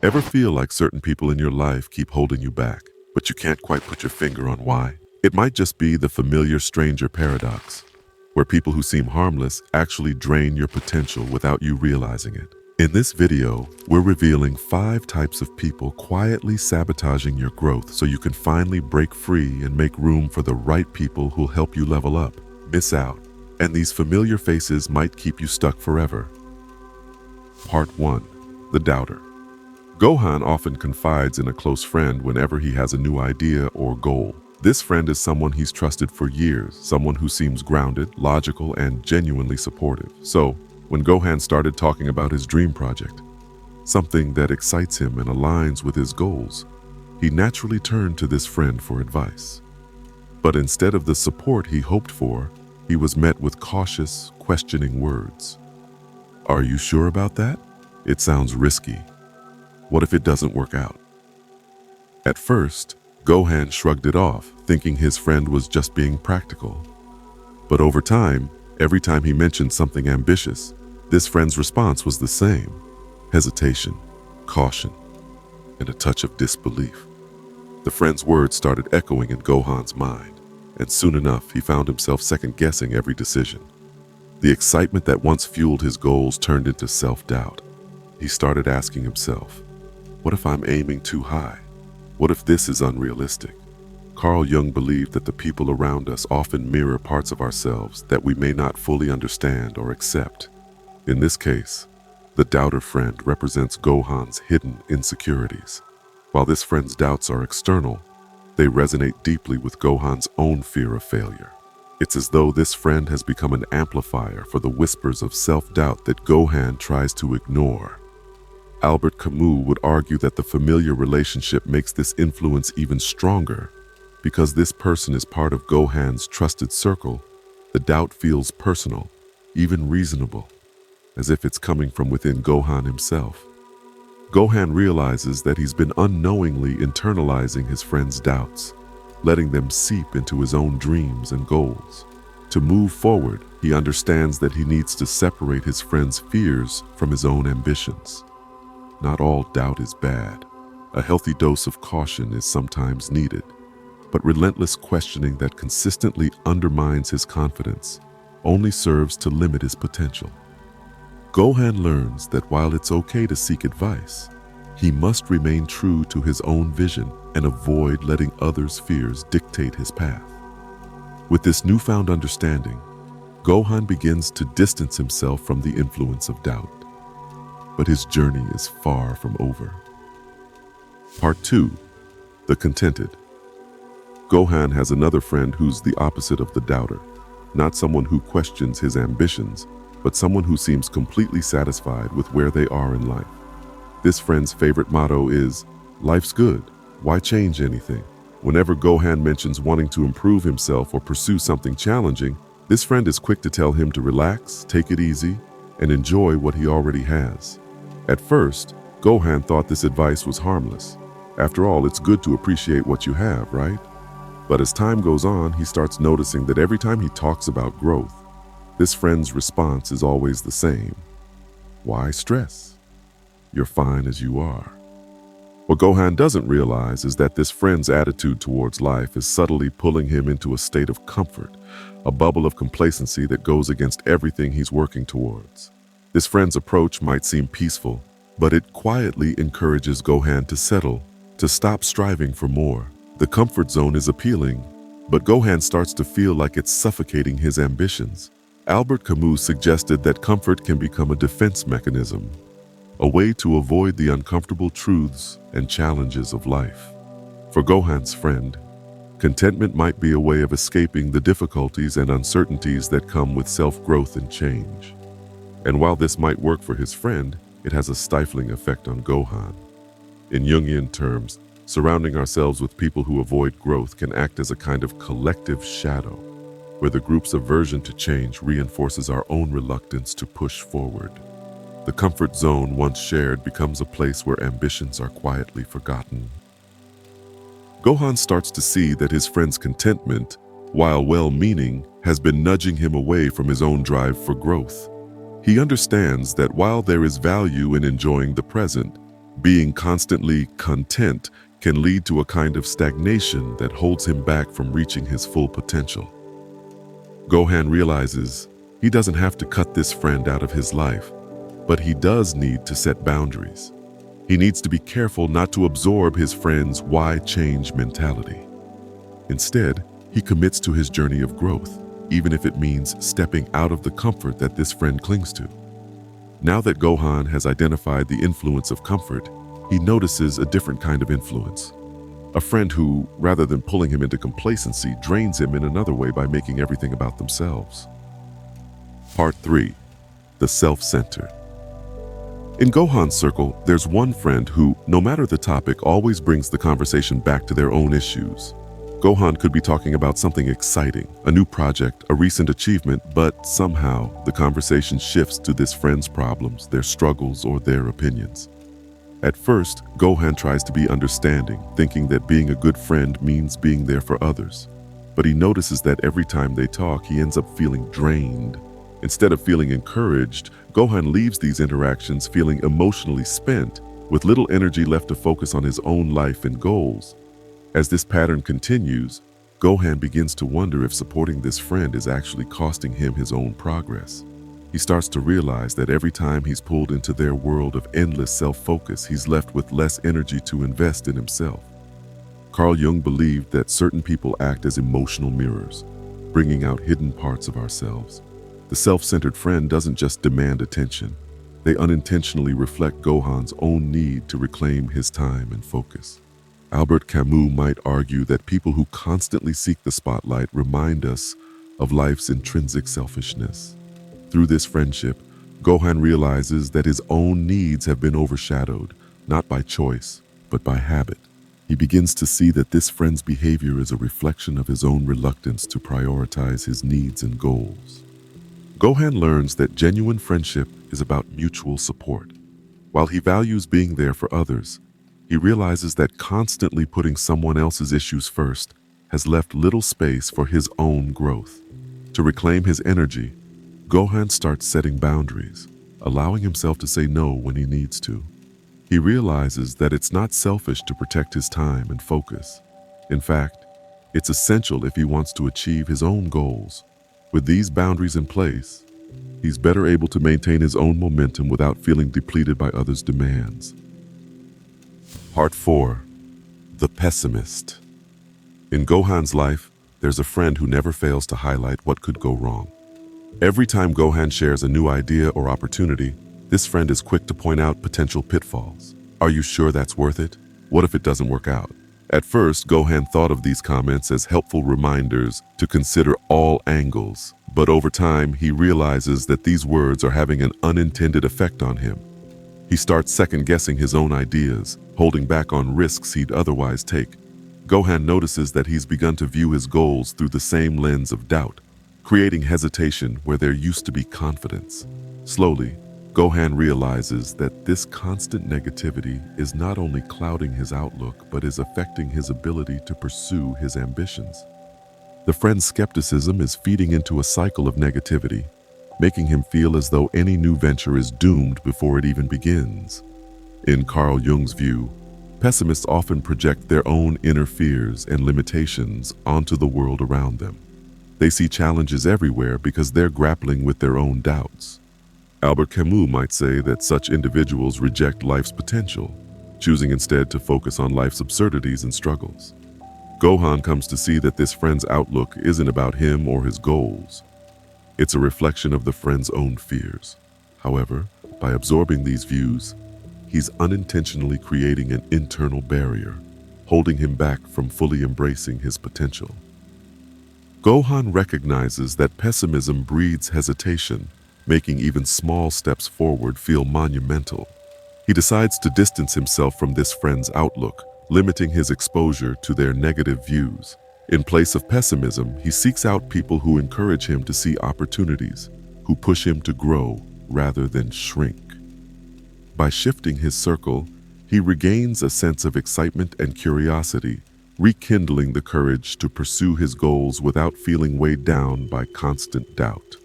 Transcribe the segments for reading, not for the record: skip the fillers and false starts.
Ever feel like certain people in your life keep holding you back, but you can't quite put your finger on why? It might just be the familiar stranger paradox, where people who seem harmless actually drain your potential without you realizing it. In this video, we're revealing 5 types of people quietly sabotaging your growth so you can finally break free and make room for the right people who'll help you level up. Miss out, and these familiar faces might keep you stuck forever. Part 1. The Doubter. Gohan often confides in a close friend whenever he has a new idea or goal. This friend is someone he's trusted for years, someone who seems grounded, logical, and genuinely supportive. So, when Gohan started talking about his dream project, something that excites him and aligns with his goals, he naturally turned to this friend for advice. But instead of the support he hoped for, he was met with cautious, questioning words. "Are you sure about that? It sounds risky. What if it doesn't work out?" At first, Gohan shrugged it off, thinking his friend was just being practical. But over time, every time he mentioned something ambitious, this friend's response was the same: hesitation, caution, and a touch of disbelief. The friend's words started echoing in Gohan's mind, and soon enough he found himself second-guessing every decision. The excitement that once fueled his goals turned into self-doubt. He started asking himself, what if I'm aiming too high? What if this is unrealistic? Carl Jung believed that the people around us often mirror parts of ourselves that we may not fully understand or accept. In this case, the doubter friend represents Gohan's hidden insecurities. While this friend's doubts are external, they resonate deeply with Gohan's own fear of failure. It's as though this friend has become an amplifier for the whispers of self-doubt that Gohan tries to ignore. Albert Camus would argue that the familiar relationship makes this influence even stronger. Because this person is part of Gohan's trusted circle, the doubt feels personal, even reasonable, as if it's coming from within Gohan himself. Gohan realizes that he's been unknowingly internalizing his friend's doubts, letting them seep into his own dreams and goals. To move forward, he understands that he needs to separate his friend's fears from his own ambitions. Not all doubt is bad. A healthy dose of caution is sometimes needed, but relentless questioning that consistently undermines his confidence only serves to limit his potential. Gohan learns that while it's okay to seek advice, he must remain true to his own vision and avoid letting others' fears dictate his path. With this newfound understanding, Gohan begins to distance himself from the influence of doubt. But his journey is far from over. Part 2. The Contented. Gohan has another friend who's the opposite of the doubter. Not someone who questions his ambitions, but someone who seems completely satisfied with where they are in life. This friend's favorite motto is, "Life's good, why change anything?" Whenever Gohan mentions wanting to improve himself or pursue something challenging, this friend is quick to tell him to relax, take it easy, and enjoy what he already has. At first, Gohan thought this advice was harmless. After all, it's good to appreciate what you have, right? But as time goes on, he starts noticing that every time he talks about growth, this friend's response is always the same. Why stress? You're fine as you are. What Gohan doesn't realize is that this friend's attitude towards life is subtly pulling him into a state of comfort, a bubble of complacency that goes against everything he's working towards. This friend's approach might seem peaceful, but it quietly encourages Gohan to settle, to stop striving for more. The comfort zone is appealing, but Gohan starts to feel like it's suffocating his ambitions. Albert Camus suggested that comfort can become a defense mechanism, a way to avoid the uncomfortable truths and challenges of life. For Gohan's friend, contentment might be a way of escaping the difficulties and uncertainties that come with self-growth and change. And while this might work for his friend, it has a stifling effect on Gohan. In Jungian terms, surrounding ourselves with people who avoid growth can act as a kind of collective shadow, where the group's aversion to change reinforces our own reluctance to push forward. The comfort zone once shared becomes a place where ambitions are quietly forgotten. Gohan starts to see that his friend's contentment, while well-meaning, has been nudging him away from his own drive for growth. He understands that while there is value in enjoying the present, Being constantly content can lead to a kind of stagnation that holds him back from reaching his full potential. Gohan realizes he doesn't have to cut this friend out of his life, but he does need to set boundaries. He needs to be careful not to absorb his friend's why change mentality. Instead, he commits to his journey of growth, even if it means stepping out of the comfort that this friend clings to. Now that Gohan has identified the influence of comfort, he notices a different kind of influence. A friend who, rather than pulling him into complacency, drains him in another way by making everything about themselves. Part 3. The Self-Centered. In Gohan's circle, there's one friend who, no matter the topic, always brings the conversation back to their own issues. Gohan could be talking about something exciting, a new project, a recent achievement, but somehow the conversation shifts to this friend's problems, their struggles, or their opinions. At first, Gohan tries to be understanding, thinking that being a good friend means being there for others. But he notices that every time they talk, he ends up feeling drained. Instead of feeling encouraged, Gohan leaves these interactions feeling emotionally spent, with little energy left to focus on his own life and goals. As this pattern continues, Gohan begins to wonder if supporting this friend is actually costing him his own progress. He starts to realize that every time he's pulled into their world of endless self-focus, he's left with less energy to invest in himself. Carl Jung believed that certain people act as emotional mirrors, bringing out hidden parts of ourselves. The self-centered friend doesn't just demand attention. They unintentionally reflect Gohan's own need to reclaim his time and focus. Albert Camus might argue that people who constantly seek the spotlight remind us of life's intrinsic selfishness. Through this friendship, Gohan realizes that his own needs have been overshadowed, not by choice, but by habit. He begins to see that this friend's behavior is a reflection of his own reluctance to prioritize his needs and goals. Gohan learns that genuine friendship is about mutual support. While he values being there for others, he realizes that constantly putting someone else's issues first has left little space for his own growth. To reclaim his energy, Gohan starts setting boundaries, allowing himself to say no when he needs to. He realizes that it's not selfish to protect his time and focus. In fact, it's essential if he wants to achieve his own goals. With these boundaries in place, he's better able to maintain his own momentum without feeling depleted by others' demands. Part 4. The Pessimist. In Gohan's life, there's a friend who never fails to highlight what could go wrong. Every time Gohan shares a new idea or opportunity, this friend is quick to point out potential pitfalls. Are you sure that's worth it? What if it doesn't work out? At first, Gohan thought of these comments as helpful reminders to consider all angles, but over time, he realizes that these words are having an unintended effect on him. He starts second-guessing his own ideas, holding back on risks he'd otherwise take. Gohan notices that he's begun to view his goals through the same lens of doubt, creating hesitation where there used to be confidence. Slowly, Gohan realizes that this constant negativity is not only clouding his outlook, but is affecting his ability to pursue his ambitions. The friend's skepticism is feeding into a cycle of negativity, making him feel as though any new venture is doomed before it even begins. In Carl Jung's view, pessimists often project their own inner fears and limitations onto the world around them. They see challenges everywhere because they're grappling with their own doubts. Albert Camus might say that such individuals reject life's potential, choosing instead to focus on life's absurdities and struggles. Gohan comes to see that this friend's outlook isn't about him or his goals. It's a reflection of the friend's own fears. However, by absorbing these views, he's unintentionally creating an internal barrier, holding him back from fully embracing his potential. Gohan recognizes that pessimism breeds hesitation, making even small steps forward feel monumental. He decides to distance himself from this friend's outlook, limiting his exposure to their negative views. In place of pessimism, he seeks out people who encourage him to see opportunities, who push him to grow rather than shrink. By shifting his circle, he regains a sense of excitement and curiosity, rekindling the courage to pursue his goals without feeling weighed down by constant doubt.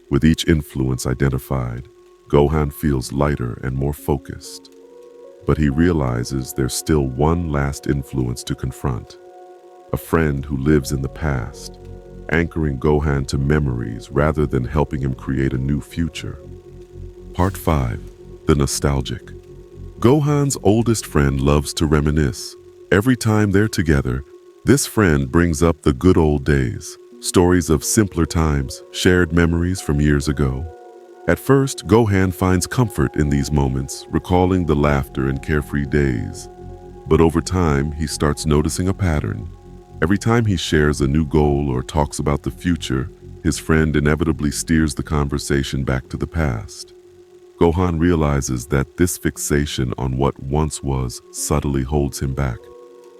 With each influence identified, Gohan feels lighter and more focused. But he realizes there's still one last influence to confront, a friend who lives in the past, anchoring Gohan to memories rather than helping him create a new future. Part 5. The Nostalgic. Gohan's oldest friend loves to reminisce. Every time they're together, this friend brings up the good old days, stories of simpler times, shared memories from years ago. At first, Gohan finds comfort in these moments, recalling the laughter and carefree days. But over time, he starts noticing a pattern. Every time he shares a new goal or talks about the future, his friend inevitably steers the conversation back to the past. Gohan realizes that this fixation on what once was subtly holds him back,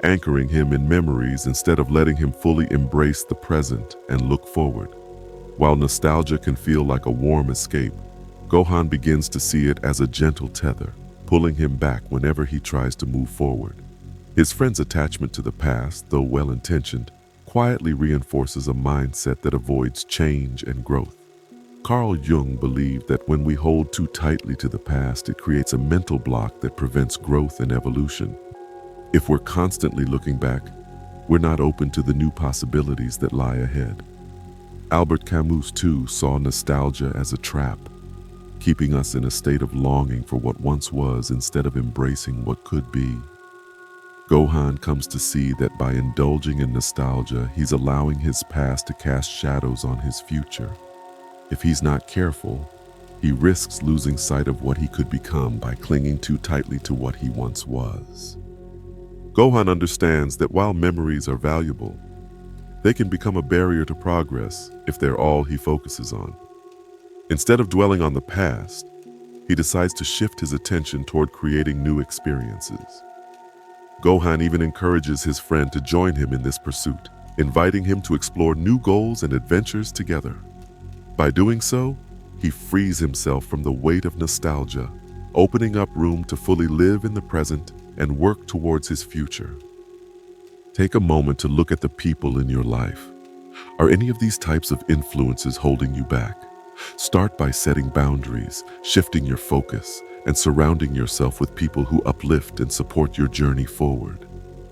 anchoring him in memories instead of letting him fully embrace the present and look forward. While nostalgia can feel like a warm escape, Gohan begins to see it as a gentle tether, pulling him back whenever he tries to move forward. His friend's attachment to the past, though well-intentioned, quietly reinforces a mindset that avoids change and growth. Carl Jung believed that when we hold too tightly to the past, it creates a mental block that prevents growth and evolution. If we're constantly looking back, we're not open to the new possibilities that lie ahead. Albert Camus, too, saw nostalgia as a trap, keeping us in a state of longing for what once was instead of embracing what could be. Gohan comes to see that by indulging in nostalgia, he's allowing his past to cast shadows on his future. If he's not careful, he risks losing sight of what he could become by clinging too tightly to what he once was. Gohan understands that while memories are valuable, they can become a barrier to progress if they're all he focuses on. Instead of dwelling on the past, he decides to shift his attention toward creating new experiences. Gohan even encourages his friend to join him in this pursuit, inviting him to explore new goals and adventures together. By doing so, he frees himself from the weight of nostalgia, opening up room to fully live in the present and work towards his future. Take a moment to look at the people in your life. Are any of these types of influences holding you back? Start by setting boundaries, shifting your focus, and surrounding yourself with people who uplift and support your journey forward.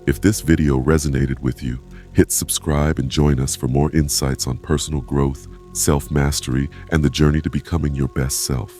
If this video resonated with you, hit subscribe and join us for more insights on personal growth, self-mastery, and the journey to becoming your best self.